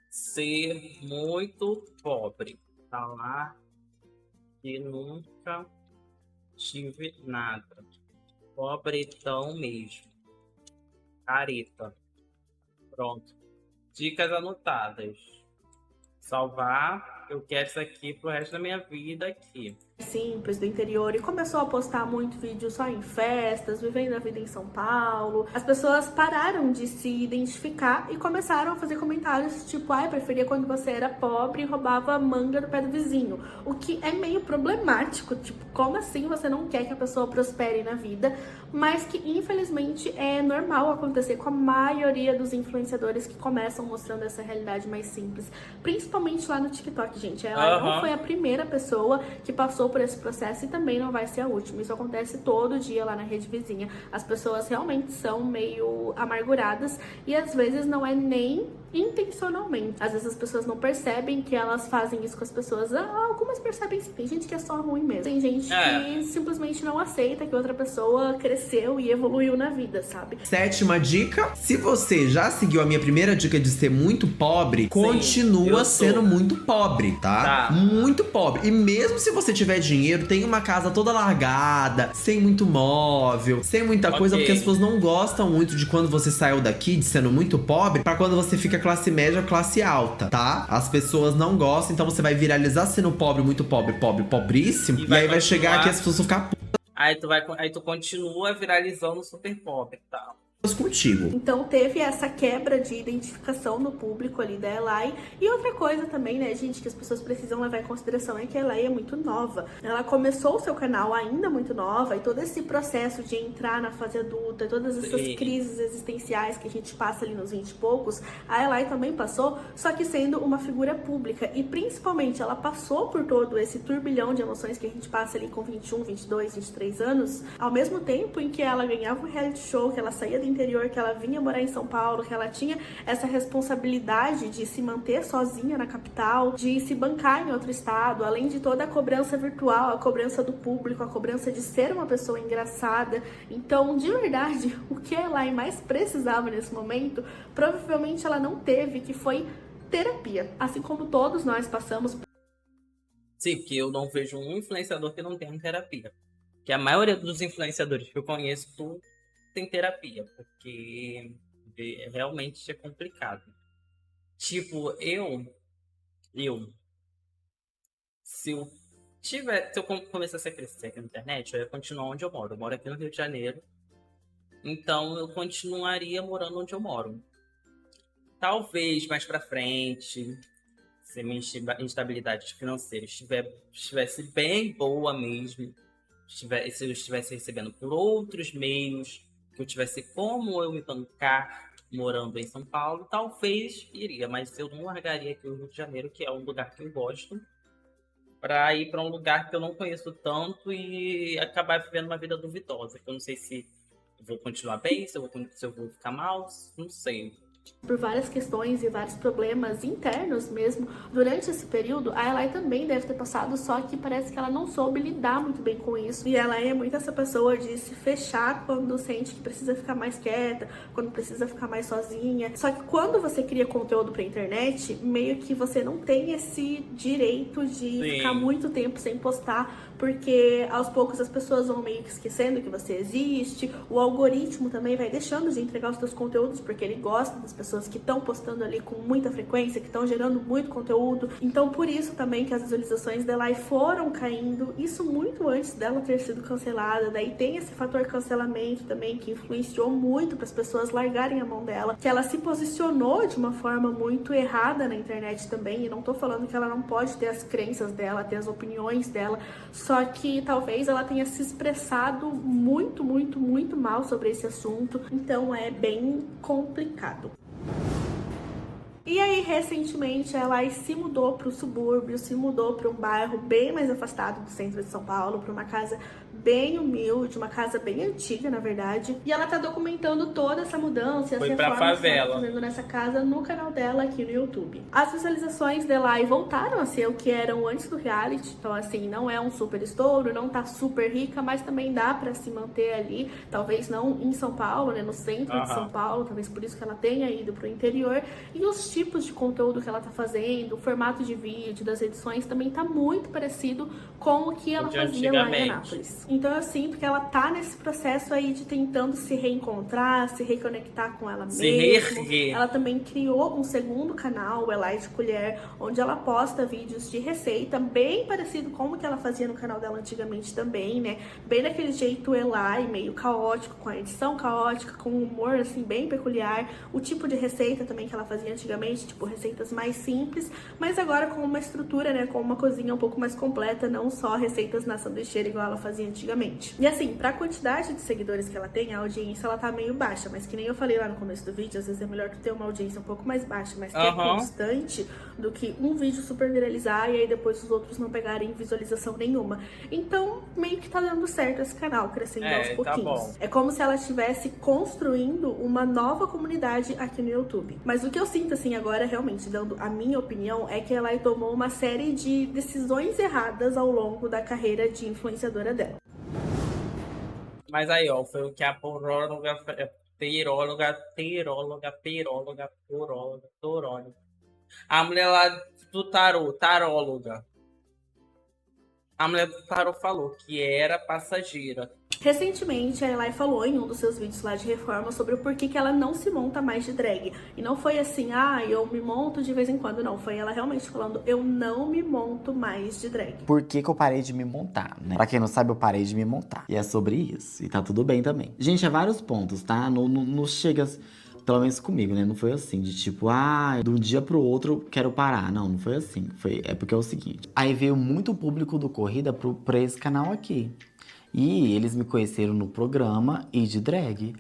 Ser muito pobre. Falar que nunca tive nada. Pobretão mesmo. Careta. Pronto. Dicas anotadas. Salvar. eu quero isso aqui pro resto da minha vida aqui. Simples do interior e começou a postar muito vídeo só em festas, vivendo a vida em São Paulo. As pessoas pararam de se identificar e começaram a fazer comentários tipo, ai, preferia quando você era pobre e roubava manga do pé do vizinho. O que é meio problemático, tipo, como assim você não quer que a pessoa prospere na vida? Mas que infelizmente é normal acontecer com a maioria dos influenciadores que começam mostrando essa realidade mais simples. Principalmente lá no TikTok, gente. Ela não foi a primeira pessoa que passou por esse processo e também não vai ser a última. Isso acontece todo dia lá na rede vizinha. As pessoas realmente são meio amarguradas e às vezes não é nem intencionalmente. Às vezes as pessoas não percebem que elas fazem isso com as pessoas. Algumas percebem sim. Tem gente que é só ruim mesmo. Tem gente que simplesmente não aceita que outra pessoa cresceu e evoluiu na vida, sabe? 7ª dica. Se você já seguiu a minha primeira dica de ser muito pobre, continua sendo muito pobre, tá? Muito pobre. E mesmo se você tiver dinheiro, tem uma casa toda largada, sem muito móvel, sem muita coisa, porque as pessoas não gostam muito de quando você saiu daqui, de sendo muito pobre, pra quando você fica classe média ou classe alta, tá? As pessoas não gostam, então você vai viralizar sendo pobre, muito pobre, pobríssimo, e aí vai chegar aqui as pessoas vão ficar Aí tu continua viralizando super pobre e tal. Contigo. Então teve essa quebra de identificação no público ali da Elai. E outra coisa também, né, gente, que as pessoas precisam levar em consideração é que a Elai é muito nova. Ela começou o seu canal ainda muito nova e todo esse processo de entrar na fase adulta, todas essas crises existenciais que a gente passa ali nos 20 e poucos, a Elai também passou, só que sendo uma figura pública. E principalmente ela passou por todo esse turbilhão de emoções que a gente passa ali com 21, 22, 23 anos, ao mesmo tempo em que ela ganhava um reality show, que ela saía do interior, que ela vinha morar em São Paulo, que ela tinha essa responsabilidade de se manter sozinha na capital, de se bancar em outro estado, além de toda a cobrança virtual, a cobrança do público, a cobrança de ser uma pessoa engraçada. Então, de verdade, o que a Elai mais precisava nesse momento, provavelmente ela não teve, que foi terapia. Assim como todos nós passamos. Sim, porque eu não vejo um influenciador que não tenha terapia. Que a maioria dos influenciadores que eu conheço tem terapia, porque realmente é complicado. Tipo, se eu começasse a crescer aqui na internet, eu ia continuar onde eu moro. Eu moro aqui no Rio de Janeiro, então eu continuaria morando onde eu moro. Talvez mais pra frente, se minha instabilidade financeira estivesse bem boa mesmo, se eu estivesse recebendo por outros meios, que eu tivesse como eu me bancar morando em São Paulo, talvez iria, mas eu não largaria aqui o Rio de Janeiro, que é um lugar que eu gosto, para ir para um lugar que eu não conheço tanto e acabar vivendo uma vida duvidosa, que eu não sei se eu vou continuar bem, se eu vou ficar mal, não sei. Por várias questões e vários problemas internos mesmo, durante esse período, a Elai também deve ter passado, só que parece que ela não soube lidar muito bem com isso. E ela é muito essa pessoa de se fechar quando sente que precisa ficar mais quieta, quando precisa ficar mais sozinha. Só que quando você cria conteúdo pra internet, meio que você não tem esse direito de ficar muito tempo sem postar, porque aos poucos as pessoas vão meio que esquecendo que você existe, o algoritmo também vai deixando de entregar os seus conteúdos, porque ele gosta das pessoas que estão postando ali com muita frequência, que estão gerando muito conteúdo. Então por isso também que as visualizações dela foram caindo, isso muito antes dela ter sido cancelada. Daí tem esse fator cancelamento também, que influenciou muito para as pessoas largarem a mão dela, que ela se posicionou de uma forma muito errada na internet também, e não tô falando que ela não pode ter as crenças dela, ter as opiniões dela, só que talvez ela tenha se expressado muito, muito, muito mal sobre esse assunto, então é bem complicado. E aí, recentemente, ela se mudou para o subúrbio, se mudou para um bairro bem mais afastado do centro de São Paulo, para uma casa bem humilde, uma casa bem antiga, na verdade. E ela tá documentando toda essa mudança e as reformas que ela tá fazendo nessa casa no canal dela aqui no YouTube. As visualizações dela voltaram a ser o que eram antes do reality, então assim, não é um super estouro, não tá super rica, mas também dá pra se manter ali, talvez não em São Paulo, né, no centro de São Paulo, talvez por isso que ela tenha ido pro interior. E os tipos de conteúdo que ela tá fazendo, o formato de vídeo, das edições, também tá muito parecido com o que ela fazia lá em Anápolis. Então eu sinto que ela tá nesse processo aí de tentando se reencontrar, se reconectar com ela mesma. Ela também criou um segundo canal, o Elai de Colher, onde ela posta vídeos de receita, bem parecido com o que ela fazia no canal dela antigamente também, né? Bem daquele jeito Elai, meio caótico, com a edição caótica, com um humor, assim, bem peculiar. O tipo de receita também que ela fazia antigamente, tipo, receitas mais simples, mas agora com uma estrutura, né? Com uma cozinha um pouco mais completa, não só receitas na sanduicheira igual ela fazia antigamente. E assim, pra quantidade de seguidores que ela tem, a audiência ela tá meio baixa, mas que nem eu falei lá no começo do vídeo, às vezes é melhor tu ter uma audiência um pouco mais baixa, mas que é constante, do que um vídeo super viralizar e aí depois os outros não pegarem visualização nenhuma. Então, meio que tá dando certo esse canal, crescendo aos pouquinhos. Tá, é como se ela estivesse construindo uma nova comunidade aqui no YouTube. Mas o que eu sinto, assim, agora, realmente, dando a minha opinião, é que ela tomou uma série de decisões erradas ao longo da carreira de influenciadora dela. Mas aí, ó, foi o que a poróloga, a mulher lá do taróloga. A mulher do tarô falou que era passageira. Recentemente, a Elai falou em um dos seus vídeos lá de reforma sobre o porquê que ela não se monta mais de drag. E não foi assim, eu me monto de vez em quando, não. Foi ela realmente falando, eu não me monto mais de drag. Por que que eu parei de me montar, né? Pra quem não sabe, eu parei de me montar. E é sobre isso. E tá tudo bem também. Gente, é vários pontos, tá? Não chega... Pelo menos comigo, né? Não foi assim, de tipo, de um dia pro outro quero parar. Não foi assim. É porque é o seguinte. Aí veio muito público do Corrida pra esse canal aqui. E eles me conheceram no programa e de drag.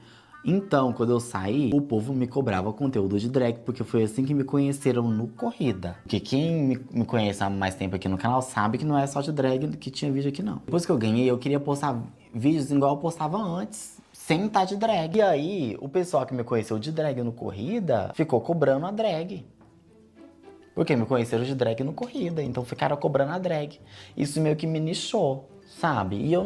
Então, quando eu saí, o povo me cobrava conteúdo de drag, porque foi assim que me conheceram no Corrida. Porque quem me conhece há mais tempo aqui no canal sabe que não é só de drag que tinha vídeo aqui, não. Depois que eu ganhei, eu queria postar vídeos igual eu postava antes. Sem estar de drag. E aí, o pessoal que me conheceu de drag no Corrida ficou cobrando a drag. Porque me conheceram de drag no Corrida, então ficaram cobrando a drag. Isso meio que me nichou, sabe? E eu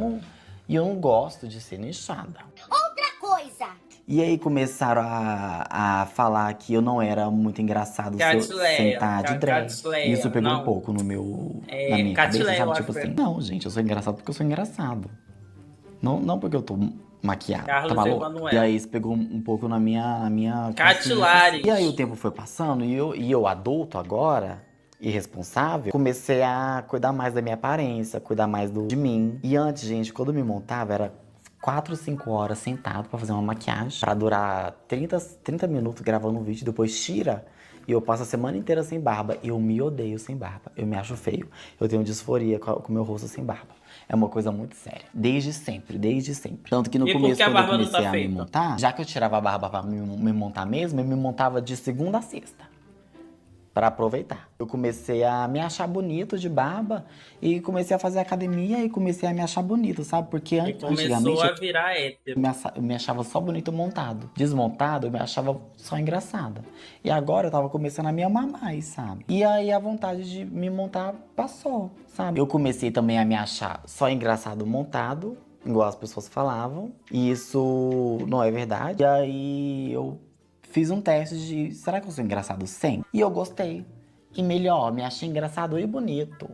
não gosto de ser nichada. Outra coisa! E aí começaram a falar que eu não era muito engraçado sem estar de drag. Isso pegou um pouco no meu, na minha cabeça, sabe? Tipo assim, não, gente, eu sou engraçado porque eu sou engraçado. Não porque eu tô maquiado, tá maluco? E aí isso pegou um pouco na minha Catilares. E aí o tempo foi passando e eu adulto agora, irresponsável, comecei a cuidar mais da minha aparência, cuidar mais de mim. E antes, gente, quando eu me montava, era 4, 5 horas sentado pra fazer uma maquiagem, pra durar 30 minutos gravando um vídeo, depois tira e eu passo a semana inteira sem barba. Eu me odeio sem barba, eu me acho feio, eu tenho disforia com o meu rosto sem barba. É uma coisa muito séria. Desde sempre. Tanto que no começo, quando eu comecei a me montar, já que eu tirava a barba pra me montar mesmo, eu me montava de segunda a sexta. Pra aproveitar. Eu comecei a me achar bonito de barba e comecei a fazer academia e comecei a me achar bonito, sabe? Porque antigamente começou a virar hétero. Eu me achava só bonito montado. Desmontado, eu me achava só engraçada. E agora eu tava começando a me amar mais, sabe? E aí a vontade de me montar passou, sabe? Eu comecei também a me achar só engraçado montado, igual as pessoas falavam. E isso não é verdade. E aí eu fiz um teste de, será que eu sou engraçado sem? E eu gostei. E melhor, me achei engraçado e bonito.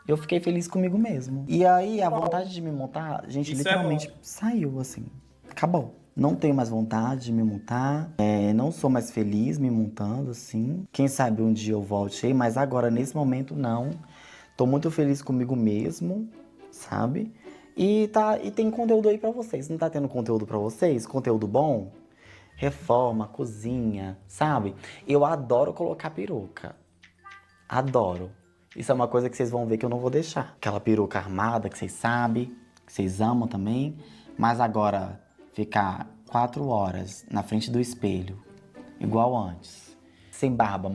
Eu fiquei feliz comigo mesmo. E aí, a vontade de me montar, gente, isso literalmente saiu, assim. Acabou. Não tenho mais vontade de me montar. Não sou mais feliz me montando, assim. Quem sabe um dia eu volte aí, mas agora, nesse momento, não. Tô muito feliz comigo mesmo, sabe? E tem conteúdo aí pra vocês. Não tá tendo conteúdo pra vocês? Conteúdo bom? Reforma, cozinha, sabe? Eu adoro colocar peruca. Adoro. Isso é uma coisa que vocês vão ver que eu não vou deixar. Aquela peruca armada que vocês sabem, que vocês amam também. Mas agora, ficar 4 horas na frente do espelho, igual antes, sem barba,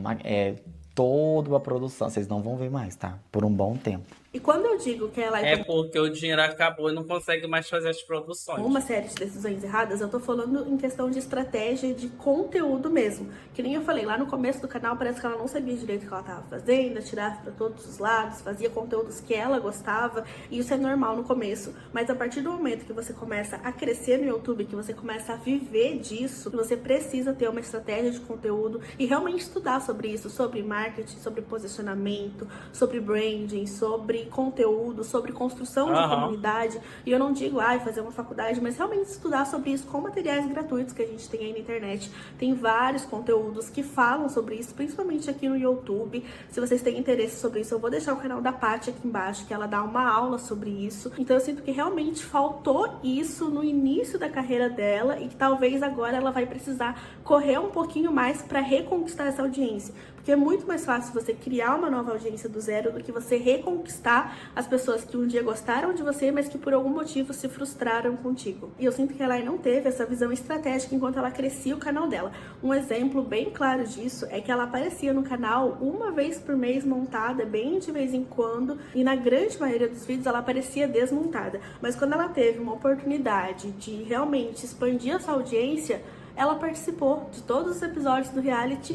toda a produção, vocês não vão ver mais, tá? Por um bom tempo. E quando eu digo que ela é porque o dinheiro acabou e não consegue mais fazer as produções. Uma série de decisões erradas, eu tô falando em questão de estratégia de conteúdo mesmo. Que nem eu falei, lá no começo do canal parece que ela não sabia direito o que ela tava fazendo, atirava pra todos os lados, fazia conteúdos que ela gostava, e isso é normal no começo. Mas a partir do momento que você começa a crescer no YouTube, que você começa a viver disso, você precisa ter uma estratégia de conteúdo e realmente estudar sobre isso, sobre marketing, sobre posicionamento, sobre branding, sobre sobre conteúdo, sobre construção de comunidade. E eu não digo, fazer uma faculdade, mas realmente estudar sobre isso com materiais gratuitos que a gente tem aí na internet. Tem vários conteúdos que falam sobre isso, principalmente aqui no YouTube. Se vocês têm interesse sobre isso, eu vou deixar o canal da Paty aqui embaixo, que ela dá uma aula sobre isso. Então eu sinto que realmente faltou isso no início da carreira dela e que talvez agora ela vai precisar correr um pouquinho mais para reconquistar essa audiência. Porque é muito mais fácil você criar uma nova audiência do zero do que você reconquistar as pessoas que um dia gostaram de você, mas que por algum motivo se frustraram contigo. E eu sinto que ela não teve essa visão estratégica enquanto ela crescia o canal dela. Um exemplo bem claro disso é que ela aparecia no canal uma vez por mês montada, bem de vez em quando, e na grande maioria dos vídeos ela aparecia desmontada. Mas quando ela teve uma oportunidade de realmente expandir essa audiência, ela participou de todos os episódios do reality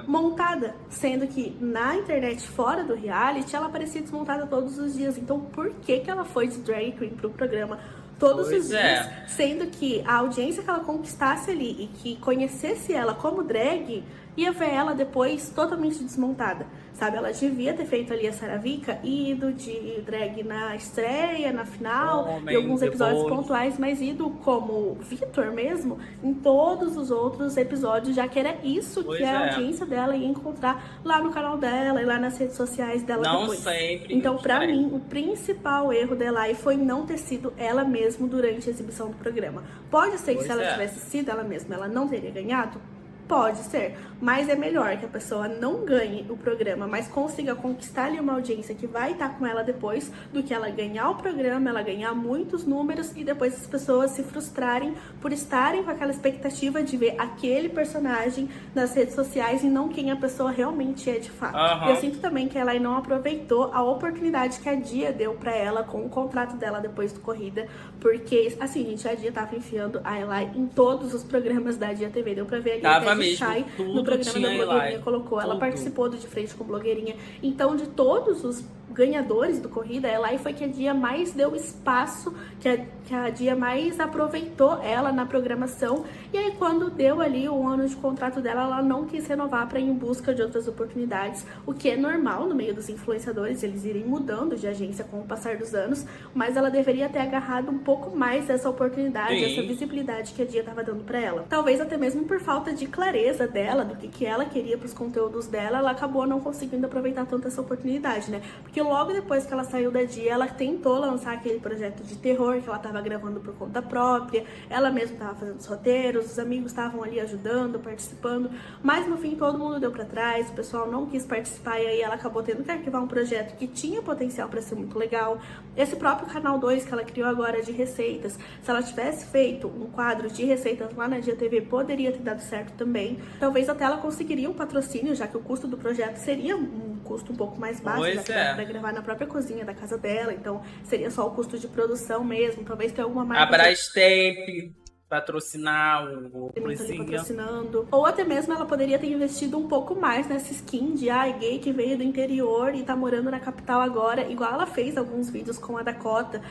montada, sendo que na internet fora do reality ela aparecia desmontada todos os dias. Então por que ela foi de drag queen pro programa todos os dias, sendo que a audiência que ela conquistasse ali e que conhecesse ela como drag ia ver ela depois totalmente desmontada, sabe? Ela devia ter feito ali a Saravica e ido de drag na estreia, na final, e alguns episódios pontuais, mas ido como Vitor mesmo em todos os outros episódios, já que era isso que a audiência dela ia encontrar lá no canal dela e lá nas redes sociais dela depois. Sempre. Então, pra mim, o principal erro dela aí foi não ter sido ela mesma durante a exibição do programa. Pode ser que se ela tivesse sido ela mesma, ela não teria ganhado? Pode ser, mas é melhor que a pessoa não ganhe o programa, mas consiga conquistar ali uma audiência que vai estar com ela depois, do que ela ganhar o programa, ela ganhar muitos números e depois as pessoas se frustrarem por estarem com aquela expectativa de ver aquele personagem nas redes sociais e não quem a pessoa realmente é de fato. Eu sinto também que ela não aproveitou a oportunidade que a Dia deu pra ela com o contrato dela depois do Corrida, porque, assim, gente, a Dia tava enfiando a Eli em todos os programas da Dia TV, deu pra ver ali Shai, no programa da Blogueirinha colocou, ela participou do De Frente com Blogueirinha. Então, de todos os ganhadores do Corrida, a Eli foi que a Dia mais deu espaço, que a Dia mais aproveitou ela na programação. E aí, quando deu ali o ano de contrato dela, ela não quis renovar para ir em busca de outras oportunidades, o que é normal no meio dos influenciadores, eles irem mudando de agência com o passar dos anos, mas ela deveria ter agarrado um pouco mais essa oportunidade, essa visibilidade que a Dia estava dando para ela. Talvez até mesmo por falta de clareza dela, do que ela queria pros conteúdos dela, ela acabou não conseguindo aproveitar tanto essa oportunidade, né? Porque logo depois que ela saiu da Dia, ela tentou lançar aquele projeto de terror que ela tava gravando por conta própria, ela mesma tava fazendo os roteiros, os amigos estavam ali ajudando, participando, mas no fim todo mundo deu pra trás, o pessoal não quis participar e aí ela acabou tendo que arquivar um projeto que tinha potencial pra ser muito legal. Esse próprio Canal 2 que ela criou agora de receitas, se ela tivesse feito um quadro de receitas lá na Dia TV, poderia ter dado certo também. Talvez até ela conseguiria um patrocínio, já que o custo do projeto seria um custo um pouco mais baixo, já que dá pra gravar na própria cozinha da casa dela, então seria só o custo de produção mesmo, talvez tenha alguma marca... A Brastemp patrocinar o patrocinando. Ou até mesmo ela poderia ter investido um pouco mais nessa skin de gay que veio do interior e tá morando na capital agora, igual ela fez alguns vídeos com a Dakota,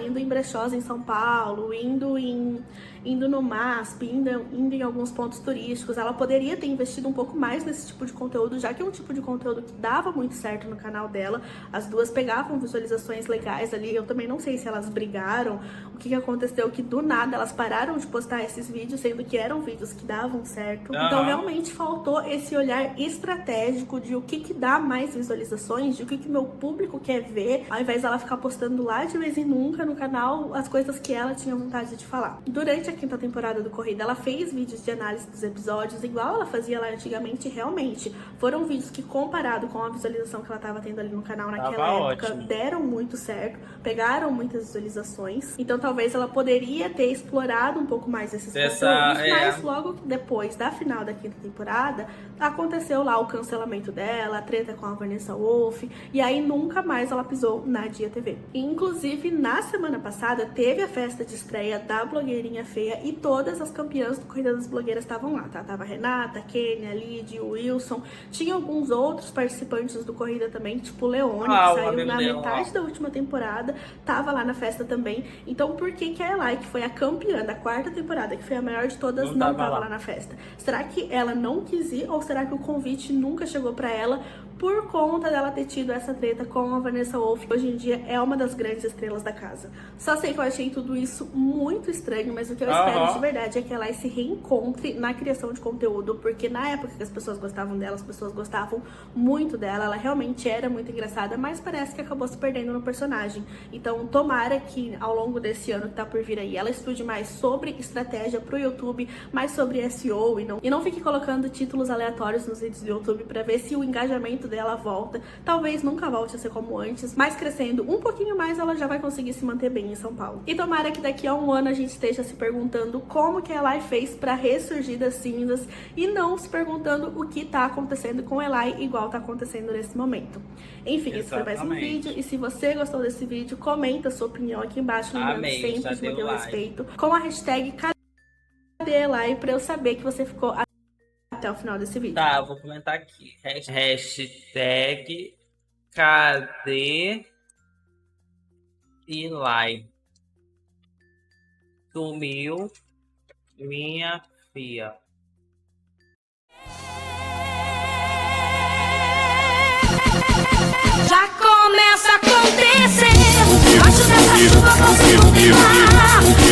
indo em brechós em São Paulo, indo no MASP, indo em alguns pontos turísticos. Ela poderia ter investido um pouco mais nesse tipo de conteúdo, já que é um tipo de conteúdo que dava muito certo no canal dela. As duas pegavam visualizações legais ali. Eu também não sei se elas brigaram, o que aconteceu, que do nada elas pararam de postar esses vídeos, sendo que eram vídeos que davam certo. Então realmente faltou esse olhar estratégico de o que dá mais visualizações, de o que meu público quer ver, ao invés dela ficar postando lá de vez em nunca no canal as coisas que ela tinha vontade de falar. Durante a quinta temporada do Corrida, ela fez vídeos de análise dos episódios, igual ela fazia lá antigamente. Realmente foram vídeos que, comparado com a visualização que ela tava tendo ali no canal naquela época, deram muito certo, pegaram muitas visualizações. Então talvez ela poderia ter explorado um pouco mais esses conteúdos, mas logo depois da final da quinta temporada aconteceu lá o cancelamento dela, a treta com a Vanessa Wolff, e aí nunca mais ela pisou na Dia TV. E, inclusive, na semana passada teve a festa de estreia da Blogueirinha Feia e todas as campeãs do Corrida das Blogueiras estavam lá, tá? Tava a Renata, a Kênia, a Lidy, o Wilson, tinha alguns outros participantes do Corrida também, tipo o Leone, que saiu na metade da última temporada, tava lá na festa também. Então por que a Eli, que foi a campeã da quarta temporada, que foi a maior de todas, não tava lá na festa? Será que ela não quis ir, ou será que o convite nunca chegou pra ela por conta dela ter tido essa treta com a Vanessa Wolff, que hoje em dia é uma das grandes estrelas da casa. Só sei que eu achei tudo isso muito estranho, mas o que eu espero de verdade é que ela se reencontre na criação de conteúdo, porque na época que as pessoas gostavam dela, as pessoas gostavam muito dela, ela realmente era muito engraçada, mas parece que acabou se perdendo no personagem. Então tomara que ao longo desse ano que tá por vir aí, ela estude mais sobre estratégia pro YouTube, mais sobre SEO e não fique colocando títulos aleatórios nos vídeos do YouTube pra ver se o engajamento dela volta. Talvez nunca volte a ser como antes, mas crescendo um pouquinho mais ela já vai conseguir se manter bem em São Paulo. E tomara que daqui a um ano a gente esteja se perguntando como que a Elai fez pra ressurgir das cinzas e não se perguntando o que tá acontecendo com a Elai igual tá acontecendo nesse momento. Enfim, esse foi mais um vídeo e se você gostou desse vídeo, comenta a sua opinião aqui embaixo, lembrando sempre de manter o respeito com a hashtag Cadê Elai pra eu saber que você ficou até o final desse vídeo. Tá, vou comentar aqui. Hashtag Cadê Elai? Sumiu minha filha. Já começa a acontecer. Acho que essa chuva consigo ficar.